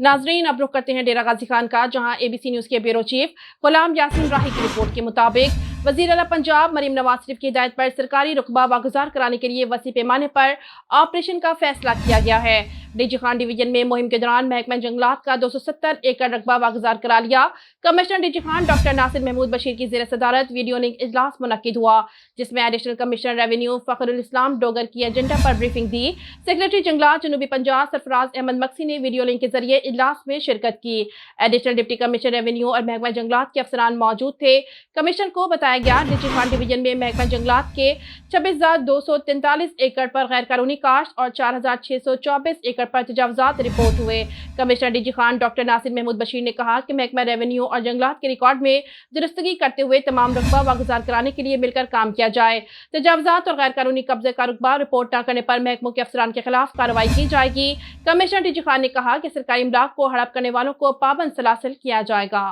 नाजरीन, अब रुख करते हैं डेरा गाजी खान का, जहां एबीसी न्यूज के ब्यूरो चीफ गुलाम यासीन राही की रिपोर्ट के मुताबिक वजीर आला पंजाब मरीम नवाज शरीफ की हिदायत पर सरकारी रुकबा वागुजार कराने के लिए वसी पैमाने पर ऑपरेशन का फैसला किया गया है। डीजी खान डिवीजन में मुहिम के दौरान महकमा जंगलात का 270 एकड़ रकबा वागुजार करा लिया। Commissioner DG Khan doctor Nasir Mahmood Bashir की जेर सदारत वीडियो लिंक इजलास मुनक्किद हुआ, जिसमें additional commissioner revenue Fakhrul Islam Dogar की एजेंडा पर ब्रीफिंग दी। सेक्रेटरी जंगलात जनूबी पंजाब सरफराज अहमद मक्सी ने वीडियो लिंक के जरिए इजलास में शिरकत की। एडिशनल डिप्टी कमिश्नर रेवेन्यू और महकमा जंगलात के अफसरान मौजूद थे। कमिश्नर को बताया गया डीजी खान डिवीजन में महकमा जंगलात के 26,243 एकड़ पर गैर कानूनी काश्त और 4,624 एकड़ पर तजावुजात रिपोर्ट हुए। Commissioner DG Khan doctor Nasir Mahmood Bashir ने कहा कि महकमा रेवेन्यू और जंगलात के रिकॉर्ड में दुरुस्तगी करते हुए तमाम रकबा वागुजार कराने के लिए मिलकर काम किया जाए। तजावुजात और गैर कानूनी कब्जे का रकबा रिपोर्ट न करने पर महकमों के अफसरान के खिलाफ कार्रवाई की जाएगी। कमिश्नर डीजी खान ने कहा कि सरकारी इमलाक को हड़प करने वालों को पाबंद सलासिल किया जाएगा।